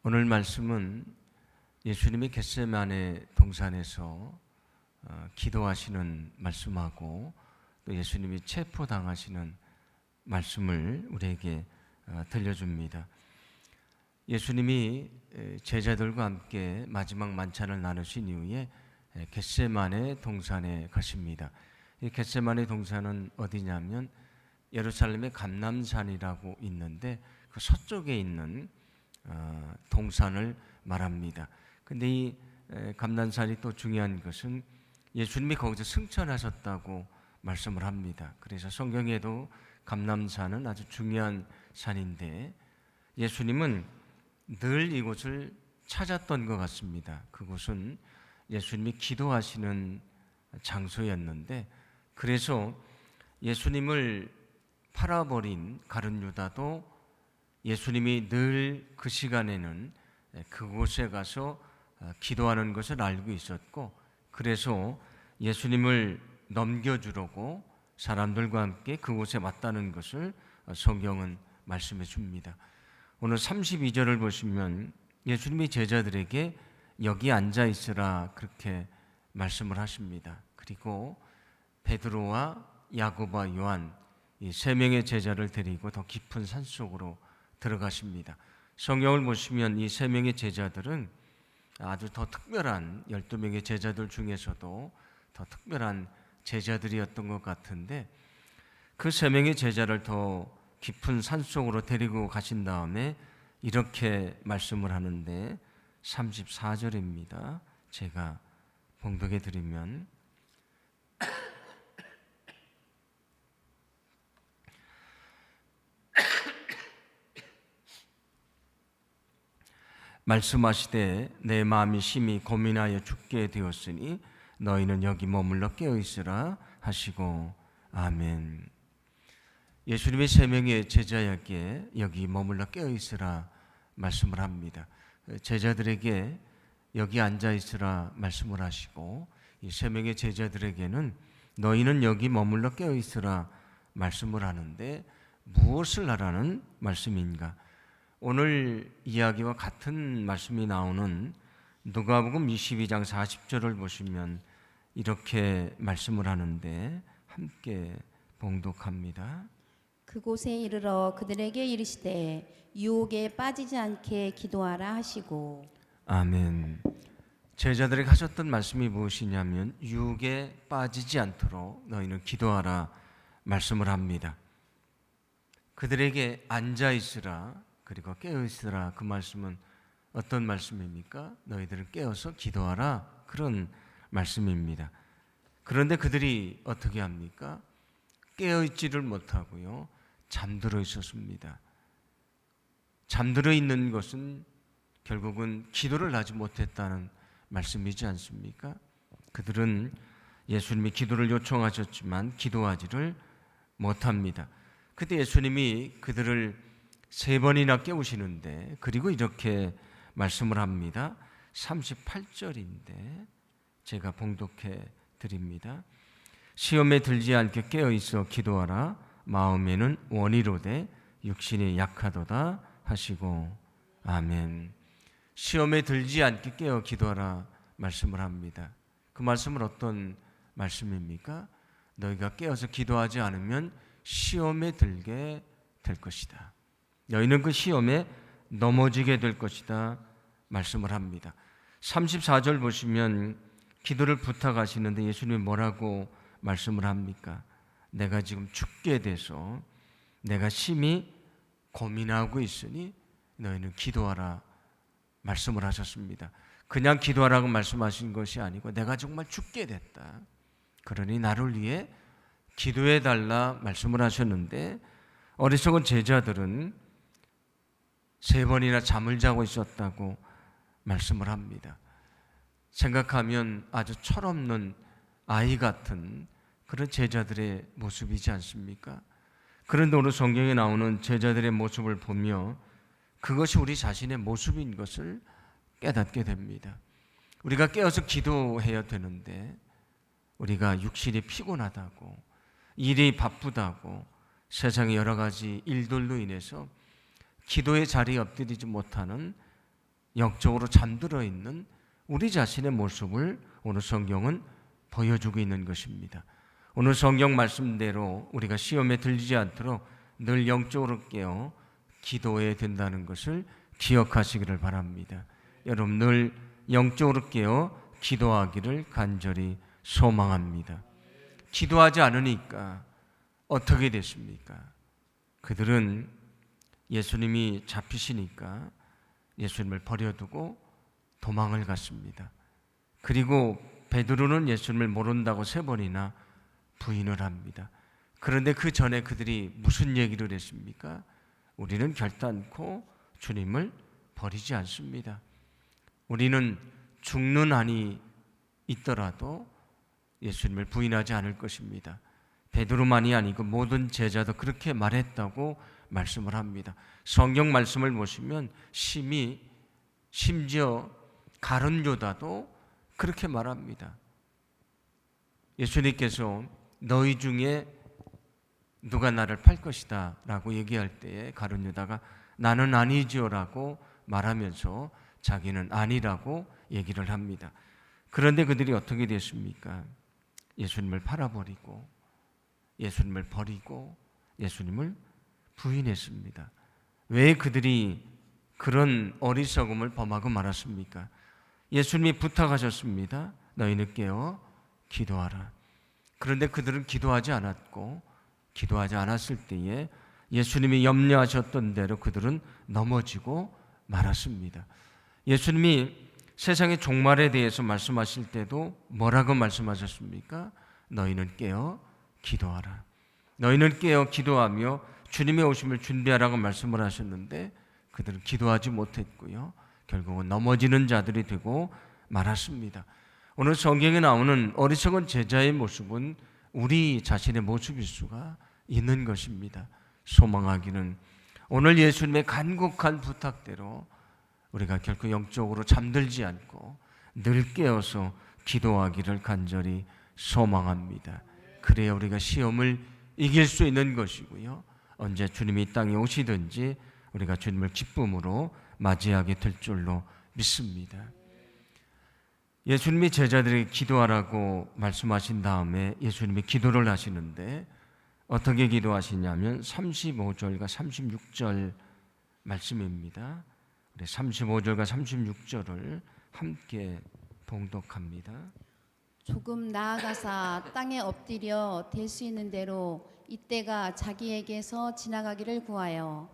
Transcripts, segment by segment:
오늘 말씀은 예수님이 겟세마네 동산에서 기도하시는 말씀하고 또 예수님이 체포당하시는 말씀을 우리에게 들려줍니다. 예수님이 제자들과 함께 마지막 만찬을 나누신 이후에 겟세마네 동산에 가십니다. 이 겟세마네 동산은 어디냐면 예루살렘의 감람산이라고 있는데 그 서쪽에 있는 동산을 말합니다. 근데 이 감람산이 또 중요한 것은 예수님이 거기서 승천하셨다고 말씀을 합니다. 그래서 성경에도 감람산은 아주 중요한 산인데 예수님은 늘 이곳을 찾았던 것 같습니다. 그곳은 예수님이 기도하시는 장소였는데 그래서 예수님을 팔아버린 가룟 유다도 예수님이 늘 그 시간에는 그곳에 가서 기도하는 것을 알고 있었고 그래서 예수님을 넘겨주려고 사람들과 함께 그곳에 왔다는 것을 성경은 말씀해 줍니다. 오늘 32절을 보시면 예수님이 제자들에게 여기 앉아 있으라 그렇게 말씀을 하십니다. 그리고 베드로와 야고보와 요한 이 세 명의 제자를 데리고 더 깊은 산속으로 들어가십니다. 성경을 보시면 이 세 명의 제자들은 아주 더 특별한 12명의 제자들 중에서도 더 특별한 제자들이었던 것 같은데 그 세 명의 제자를 더 깊은 산속으로 데리고 가신 다음에 이렇게 말씀을 하는데 34절입니다. 제가 봉독해 드리면 말씀하시되 내 마음이 심히 고민하여 죽게 되었으니 너희는 여기 머물러 깨어있으라 하시고 아멘. 예수님의 세 명의 제자에게 여기 머물러 깨어있으라 말씀을 합니다. 제자들에게 여기 앉아있으라 말씀을 하시고 이 세 명의 제자들에게는 너희는 여기 머물러 깨어있으라 말씀을 하는데 무엇을 하라는 말씀인가? 오늘 이야기와 같은 말씀이 나오는 누가복음 22장 40절을 보시면 이렇게 말씀을 하는데 함께 봉독합니다. 그곳에 이르러 그들에게 이르시되 유혹에 빠지지 않게 기도하라 하시고 아멘. 제자들에게 하셨던 말씀이 무엇이냐면 유혹에 빠지지 않도록 너희는 기도하라 말씀을 합니다. 그들에게 앉아 있으라 그리고 깨어 있으라 그 말씀은 어떤 말씀입니까? 너희들은 깨어서 기도하라 그런 말씀입니다. 그런데 그들이 어떻게 합니까? 깨어 있지를 못하고요. 잠들어 있었습니다. 잠들어 있는 것은 결국은 기도를 하지 못했다는 말씀이지 않습니까? 그들은 예수님이 기도를 요청하셨지만 기도하지를 못합니다. 그때 예수님이 그들을 세 번이나 깨우시는데 그리고 이렇게 말씀을 합니다. 38절인데 제가 봉독해 드립니다. 시험에 들지 않게 깨어 있어 기도하라. 마음에는 원이로되 육신이 약하도다 하시고 아멘. 시험에 들지 않게 깨어 기도하라 말씀을 합니다. 그 말씀은 어떤 말씀입니까? 너희가 깨어서 기도하지 않으면 시험에 들게 될 것이다. 너희는 그 시험에 넘어지게 될 것이다 말씀을 합니다. 34절 보시면 기도를 부탁하시는데 예수님이 뭐라고 말씀을 합니까? 내가 지금 죽게 돼서 내가 심히 고민하고 있으니 너희는 기도하라 말씀을 하셨습니다. 그냥 기도하라고 말씀하신 것이 아니고 내가 정말 죽게 됐다. 그러니 나를 위해 기도해 달라 말씀을 하셨는데 어리석은 제자들은 세 번이나 잠을 자고 있었다고 말씀을 합니다. 생각하면 아주 철없는 아이 같은 그런 제자들의 모습이지 않습니까? 그런데 오늘 성경에 나오는 제자들의 모습을 보며 그것이 우리 자신의 모습인 것을 깨닫게 됩니다. 우리가 깨어서 기도해야 되는데 우리가 육신이 피곤하다고 일이 바쁘다고 세상의 여러 가지 일들로 인해서 기도의 자리에 엎드리지 못하는 영적으로 잠들어 있는 우리 자신의 모습을 오늘 성경은 보여주고 있는 것입니다. 오늘 성경 말씀대로 우리가 시험에 들지 않도록 늘 영적으로 깨어 기도해야 된다는 것을 기억하시기를 바랍니다. 여러분 늘 영적으로 깨어 기도하기를 간절히 소망합니다. 기도하지 않으니까 어떻게 됐습니까? 그들은 예수님이 잡히시니까 예수님을 버려두고 도망을 갔습니다. 그리고 베드로는 예수님을 모른다고 3번이나 부인을 합니다. 그런데 그 전에 그들이 무슨 얘기를 했습니까? 우리는 결단코 주님을 버리지 않습니다. 우리는 죽는 한이 있더라도 예수님을 부인하지 않을 것입니다. 베드로만이 아니고 모든 제자도 그렇게 말했다고 말씀을 합니다. 성경 말씀을 보시면 심지어 가룟 유다도 그렇게 말합니다. 예수님께서 너희 중에 누가 나를 팔 것이다 라고 얘기할 때에 가룟 유다가 나는 아니지요 라고 말하면서 자기는 아니라고 얘기를 합니다. 그런데 그들이 어떻게 됐습니까? 예수님을 팔아버리고 예수님을 버리고 예수님을 부인했습니다. 왜 그들이 그런 어리석음을 범하고 말았습니까? 예수님이 부탁하셨습니다. 너희는 깨어 기도하라. 그런데 그들은 기도하지 않았고 기도하지 않았을 때에 예수님이 염려하셨던 대로 그들은 넘어지고 말았습니다. 예수님이 세상의 종말에 대해서 말씀하실 때도 뭐라고 말씀하셨습니까? 너희는 깨어 기도하라. 너희는 깨어 기도하며 주님의 오심을 준비하라고 말씀을 하셨는데 그들은 기도하지 못했고요. 결국은 넘어지는 자들이 되고 말았습니다. 오늘 성경에 나오는 어리석은 제자의 모습은 우리 자신의 모습일 수가 있는 것입니다. 소망하기는 오늘 예수님의 간곡한 부탁대로 우리가 결코 영적으로 잠들지 않고 늘 깨어서 기도하기를 간절히 소망합니다. 그래야 우리가 시험을 이길 수 있는 것이고요. 언제 주님이 이 땅에 오시든지 우리가 주님을 기쁨으로 맞이하게 될 줄로 믿습니다. 예수님이 제자들에게 기도하라고 말씀하신 다음에 예수님이 기도를 하시는데 어떻게 기도하시냐면 35절과 36절 말씀입니다. 35절과 36절을 함께 봉독합니다. 조금 나아가사 땅에 엎드려 될 수 있는 대로 이때가 자기에게서 지나가기를 구하여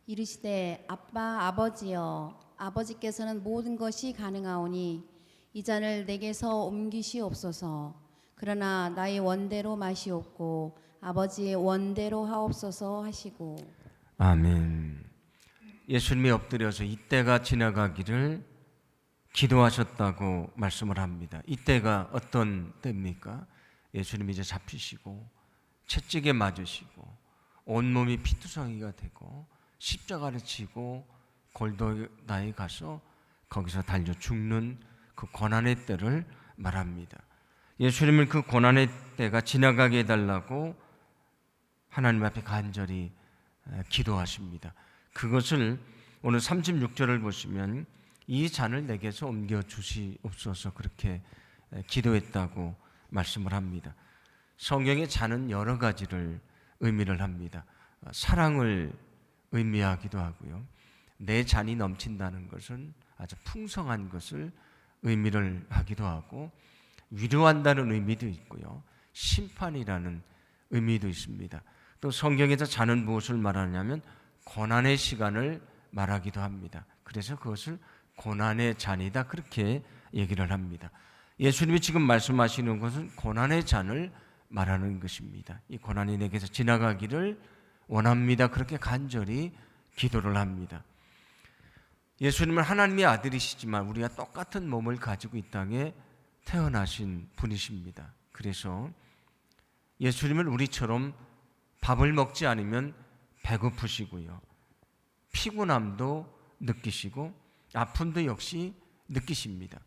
이르시되 아빠 아버지여 아버지께서는 모든 것이 가능하오니 이 잔을 내게서 옮기시옵소서. 그러나 나의 원대로 마시옵고 아버지의 원대로 하옵소서 하시고. 아멘. 예수님이 엎드려서 이때가 지나가기를 기도하셨다고 말씀을 합니다. 이때가 어떤 때입니까? 예수님이 이제 잡히시고 채찍에 맞으시고 온몸이 피투성이가 되고 십자가를 지고 골고다에 가서 거기서 달려 죽는 그 고난의 때를 말합니다. 예수님은 그 고난의 때가 지나가게 해달라고 하나님 앞에 간절히 기도하십니다. 그것을 오늘 36절을 보시면 이 잔을 내게서 옮겨 주시옵소서 그렇게 기도했다고 말씀을 합니다. 성경의 잔은 여러 가지를 의미를 합니다. 사랑을 의미하기도 하고요. 내 잔이 넘친다는 것은 아주 풍성한 것을 의미를 하기도 하고 위로한다는 의미도 있고요. 심판이라는 의미도 있습니다. 또 성경에서 잔은 무엇을 말하냐면 고난의 시간을 말하기도 합니다. 그래서 그것을 고난의 잔이다 그렇게 얘기를 합니다. 예수님이 지금 말씀하시는 것은 고난의 잔을 말하는 것입니다. 이 고난이 내게서 지나가기를 원합니다. 그렇게 간절히 기도를 합니다. 예수님은 하나님의 아들이시지만 우리가 똑같은 몸을 가지고 이 땅에 태어나신 분이십니다. 그래서 예수님은 우리처럼 밥을 먹지 않으면 배고프시고요. 피곤함도 느끼시고 아픔도 역시 느끼십니다.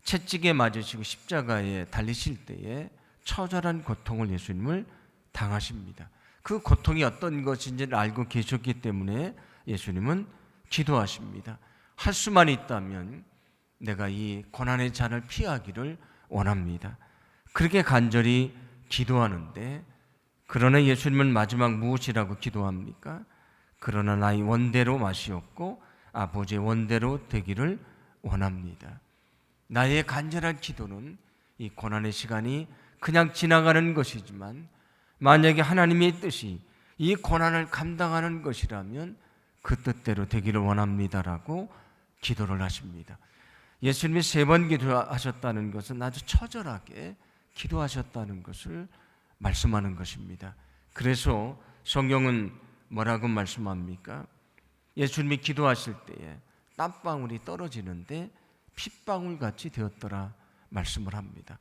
채찍에 맞으시고 십자가에 달리실 때에 처절한 고통을 예수님을 당하십니다. 그 고통이 어떤 것인지를 알고 계셨기 때문에 예수님은 기도하십니다. 할 수만 있다면 내가 이 고난의 잔을 피하기를 원합니다. 그렇게 간절히 기도하는데, 그러나 예수님은 마지막 무엇이라고 기도합니까? 그러나 나의 원대로 마시옵고 아버지의 원대로 되기를 원합니다. 나의 간절한 기도는 이 고난의 시간이 그냥 지나가는 것이지만, 만약에 하나님의 뜻이 이 고난을 감당하는 것이라면 그 뜻대로 되기를 원합니다라고 기도를 하십니다. 예수님이 3번 기도하셨다는 것은 아주 처절하게 기도하셨다는 것을 말씀하는 것입니다. 그래서 성경은 뭐라고 말씀합니까? 예수님이 기도하실 때에 땀방울이 떨어지는데 핏방울같이 되었더라 말씀을 합니다.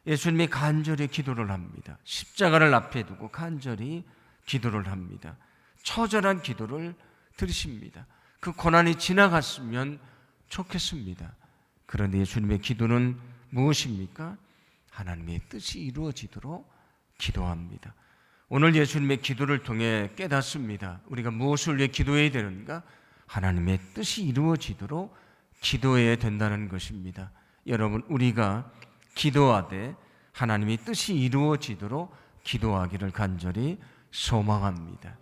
예수님이 간절히 기도를 합니다. 십자가를 앞에 두고 간절히 기도를 합니다. 처절한 기도를 드리십니다. 그 고난이 지나갔으면 좋겠습니다. 그런데 예수님의 기도는 무엇입니까? 하나님의 뜻이 이루어지도록 기도합니다. 오늘 예수님의 기도를 통해 깨닫습니다. 우리가 무엇을 위해 기도해야 되는가? 하나님의 뜻이 이루어지도록 기도해야 된다는 것입니다. 여러분, 우리가 기도하되 하나님의 뜻이 이루어지도록 기도하기를 간절히 소망합니다.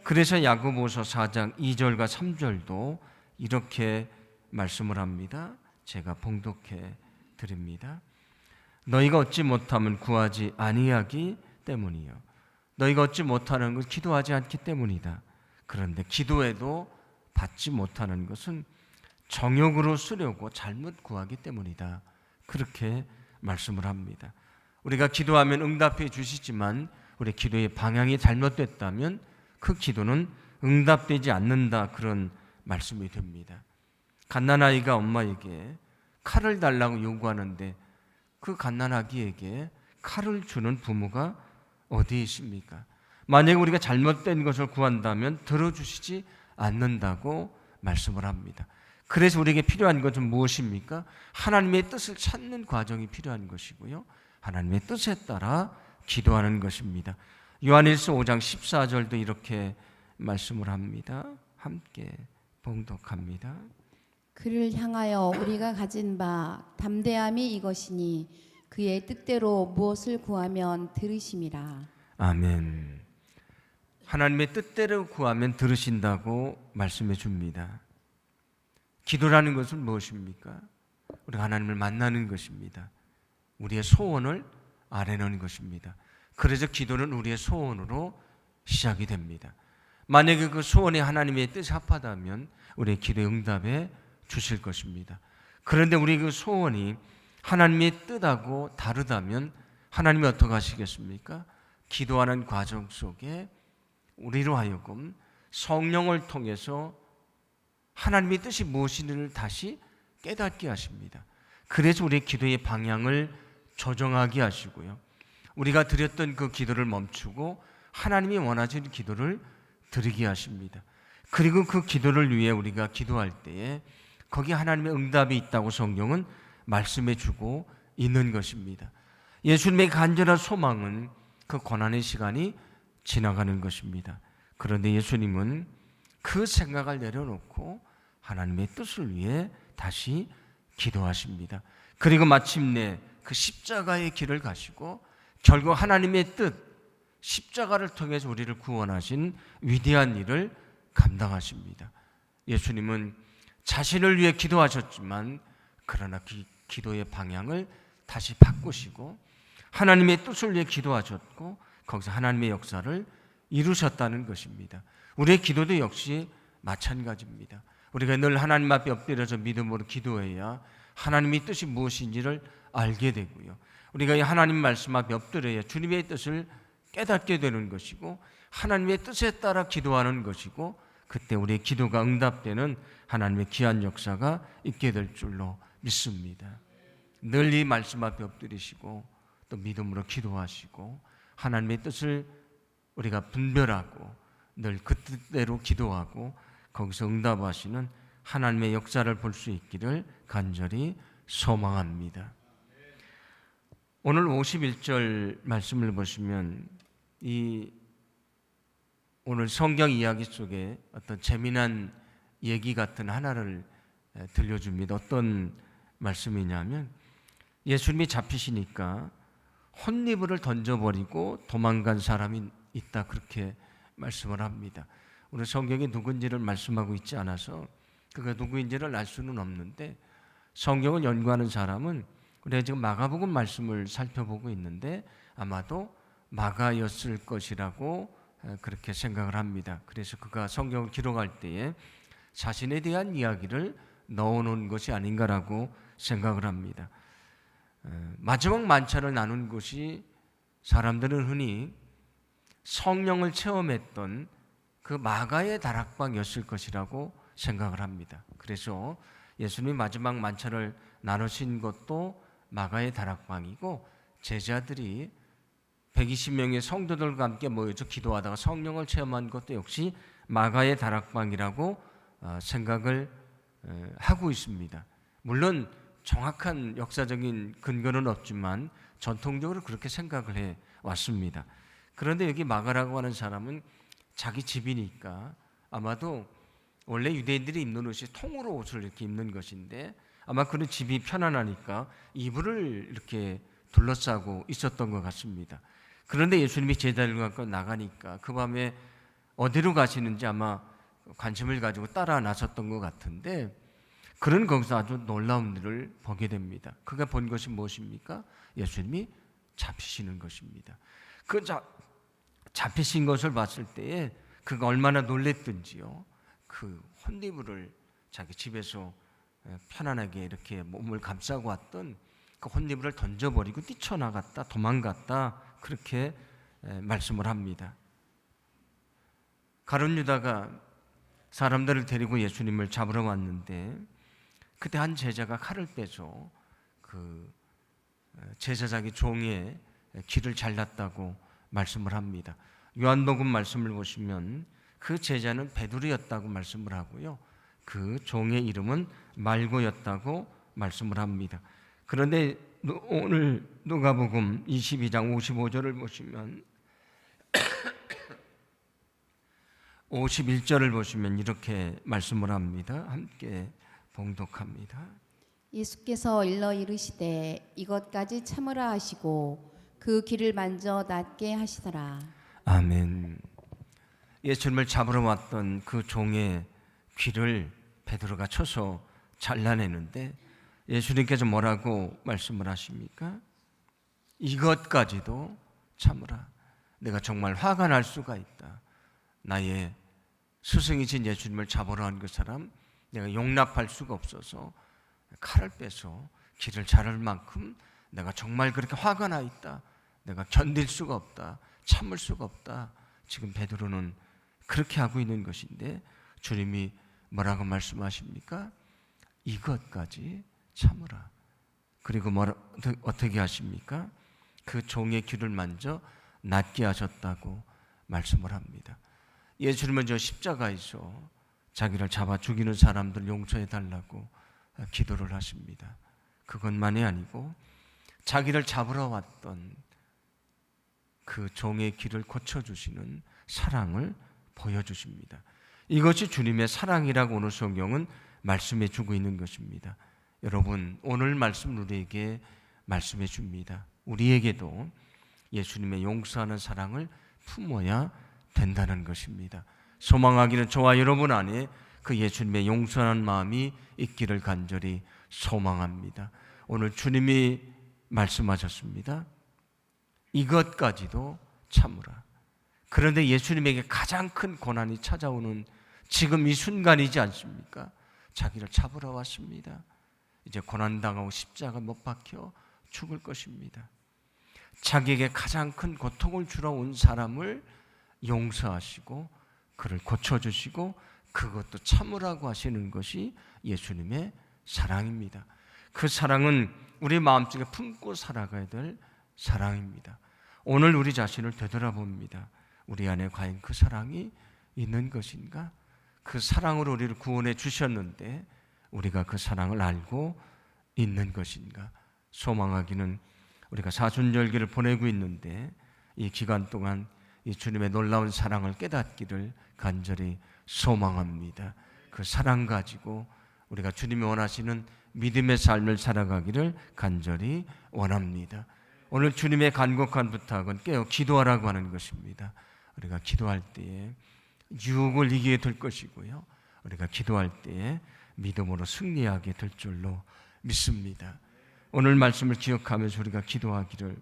그래서 야고보서 4장 2절과 3절도 이렇게 말씀을 합니다. 제가 봉독해 드립니다. 너희가 얻지 못하면 구하지 아니하기 때문이요, 너희가 얻지 못하는 것은 기도하지 않기 때문이다. 그런데 기도해도 받지 못하는 것은 정욕으로 쓰려고 잘못 구하기 때문이다. 그렇게 말씀을 합니다. 우리가 기도하면 응답해 주시지만 우리 기도의 방향이 잘못됐다면 그 기도는 응답되지 않는다, 그런 말씀이 됩니다. 갓난아이가 엄마에게 칼을 달라고 요구하는데 그 갓난아기에게 칼을 주는 부모가 어디에 있습니까? 만약에 우리가 잘못된 것을 구한다면 들어주시지 않는다고 말씀을 합니다. 그래서 우리에게 필요한 것은 무엇입니까? 하나님의 뜻을 찾는 과정이 필요한 것이고요, 하나님의 뜻에 따라 기도하는 것입니다. 요한일서 5장 14절도 이렇게 말씀을 합니다. 함께 봉독합니다. 그를 향하여 우리가 가진 바 담대함이 이것이니 그의 뜻대로 무엇을 구하면 들으심이라. 아멘. 하나님의 뜻대로 구하면 들으신다고 말씀해 줍니다. 기도라는 것은 무엇입니까? 우리가 하나님을 만나는 것입니다. 우리의 소원을 아뢰는 것입니다. 그래서 기도는 우리의 소원으로 시작이 됩니다. 만약에 그 소원이 하나님의 뜻에 합하다면 우리의 기도의 응답에 주실 것입니다. 그런데 우리 그 소원이 하나님의 뜻하고 다르다면 하나님이 어떻게 하시겠습니까? 기도하는 과정 속에 우리로 하여금 성령을 통해서 하나님의 뜻이 무엇인지를 다시 깨닫게 하십니다. 그래서 우리의 기도의 방향을 조정하게 하시고요, 우리가 드렸던 그 기도를 멈추고 하나님이 원하시는 기도를 드리게 하십니다. 그리고 그 기도를 위해 우리가 기도할 때에 거기에 하나님의 응답이 있다고 성경은 말씀해 주고 있는 것입니다. 예수님의 간절한 소망은 그 고난의 시간이 지나가는 것입니다. 그런데 예수님은 그 생각을 내려놓고 하나님의 뜻을 위해 다시 기도하십니다. 그리고 마침내 그 십자가의 길을 가시고 결국 하나님의 뜻, 십자가를 통해서 우리를 구원하신 위대한 일을 감당하십니다. 예수님은 자신을 위해 기도하셨지만 그러나 기도의 방향을 다시 바꾸시고 하나님의 뜻을 위해 기도하셨고 거기서 하나님의 역사를 이루셨다는 것입니다. 우리의 기도도 역시 마찬가지입니다. 우리가 늘 하나님 앞에 엎드려서 믿음으로 기도해야 하나님의 뜻이 무엇인지를 알게 되고요, 우리가 이 하나님 말씀 앞에 엎드려야 주님의 뜻을 깨닫게 되는 것이고 하나님의 뜻에 따라 기도하는 것이고 그때 우리의 기도가 응답되는 하나님의 귀한 역사가 있게 될 줄로 믿습니다. 늘 이 말씀 앞에 엎드리시고 또 믿음으로 기도하시고 하나님의 뜻을 우리가 분별하고 늘 그 뜻대로 기도하고 거기서 응답하시는 하나님의 역사를 볼 수 있기를 간절히 소망합니다. 오늘 51절 말씀을 보시면 이 오늘 성경 이야기 속에 어떤 재미난 얘기 같은 하나를 들려줍니다. 어떤 말씀이냐면 예수님이 잡히시니까 혼니부를 던져버리고 도망간 사람이 있다, 그렇게 말씀을 합니다. 오늘 성경이 누군지를 말씀하고 있지 않아서 그가 누구인지를 알 수는 없는데, 성경을 연구하는 사람은 우리가 지금 마가복음 말씀을 살펴보고 있는데 아마도 마가였을 것이라고 그렇게 생각을 합니다. 그래서 그가 성경을 기록할 때에 자신에 대한 이야기를 넣어놓은 것이 아닌가라고 생각을 합니다. 마지막 만찬을 나눈 것이 사람들은 흔히 성령을 체험했던 그 마가의 다락방이었을 것이라고 생각을 합니다. 그래서 예수님이 마지막 만찬을 나누신 것도 마가의 다락방이고, 제자들이 120명의 성도들과 함께 모여서 기도하다가 성령을 체험한 것도 역시 마가의 다락방이라고 생각을 하고 있습니다. 물론 정확한 역사적인 근거는 없지만 전통적으로 그렇게 생각을 해 왔습니다. 그런데 여기 마가라고 하는 사람은 자기 집이니까 아마도 원래 유대인들이 입는 옷이 통으로 옷을 이렇게 입는 것인데 아마 그런 집이 편안하니까 이불을 이렇게 둘러싸고 있었던 것 같습니다. 그런데 예수님이 제자들과 함께 나가니까 그 밤에 어디로 가시는지 아마 관심을 가지고 따라 나섰던 것 같은데, 그런 거기서 아주 놀라운 일을 보게 됩니다. 그가 본 것이 무엇입니까? 예수님이 잡히시는 것입니다. 그 잡히신 것을 봤을 때에 그가 얼마나 놀랬던지요. 그 혼니부를 자기 집에서 편안하게 이렇게 몸을 감싸고 왔던 그 혼니부를 던져버리고 뛰쳐나갔다, 도망갔다, 그렇게 말씀을 합니다. 가룟 유다가 사람들을 데리고 예수님을 잡으러 왔는데 그때 한 제자가 칼을 빼서 그 제사장의 종의 귀를 잘랐다고 말씀을 합니다. 요한복음 말씀을 보시면 그 제자는 베드로였다고 말씀을 하고요, 그 종의 이름은 말고였다고 말씀을 합니다. 그런데 오늘 누가복음 22장 55절을 보시면 51절을 보시면 이렇게 말씀을 합니다. 함께 봉독합니다. 예수께서 일러 이르시되 이것까지 참으라 하시고 그 귀를 만져 낫게 하시더라. 아멘. 예수님을 잡으러 왔던 그 종의 귀를 베드로가 쳐서 잘라내는데 예수님께서 뭐라고 말씀을 하십니까? 이것까지도 참으라. 내가 정말 화가 날 수가 있다. 나의 스승이신 예수님을 잡으러 간 그 사람 내가 용납할 수가 없어서 칼을 빼서 귀를 자를 만큼 내가 정말 그렇게 화가 나 있다. 내가 견딜 수가 없다. 참을 수가 없다. 지금 베드로는 그렇게 하고 있는 것인데 주님이 뭐라고 말씀하십니까? 이것까지 참으라. 그리고 어떻게 하십니까? 그 종의 귀를 만져 낫게 하셨다고 말씀을 합니다. 예수님은 저 십자가에서 자기를 잡아 죽이는 사람들 용서해 달라고 기도를 하십니다. 그것만이 아니고 자기를 잡으러 왔던 그 종의 귀를 고쳐주시는 사랑을 보여주십니다. 이것이 주님의 사랑이라고 오늘 성경은 말씀해 주고 있는 것입니다. 여러분, 오늘 말씀 우리에게 말씀해 줍니다. 우리에게도 예수님의 용서하는 사랑을 품어야 된다는 것입니다. 소망하기는 저와 여러분 안에 그 예수님의 용서하는 마음이 있기를 간절히 소망합니다. 오늘 주님이 말씀하셨습니다. 이것까지도 참으라. 그런데 예수님에게 가장 큰 고난이 찾아오는 지금 이 순간이지 않습니까? 자기를 잡으러 왔습니다. 이제 고난당하고 십자가 못 박혀 죽을 것입니다. 자기에게 가장 큰 고통을 주러 온 사람을 용서하시고 그를 고쳐주시고 그것도 참으라고 하시는 것이 예수님의 사랑입니다. 그 사랑은 우리 마음속에 품고 살아가야 될 사랑입니다. 오늘 우리 자신을 되돌아봅니다. 우리 안에 과연 그 사랑이 있는 것인가? 그 사랑으로 우리를 구원해 주셨는데 우리가 그 사랑을 알고 있는 것인가? 소망하기는 우리가 사순절기를 보내고 있는데 이 기간 동안 이 주님의 놀라운 사랑을 깨닫기를 간절히 소망합니다. 그 사랑 가지고 우리가 주님이 원하시는 믿음의 삶을 살아가기를 간절히 원합니다. 오늘 주님의 간곡한 부탁은 깨어 기도하라고 하는 것입니다. 우리가 기도할 때에 유혹을 이기게 될 것이고요. 우리가 기도할 때에 믿음으로 승리하게 될 줄로 믿습니다. 오늘 말씀을 기억하면서 우리가 기도하기를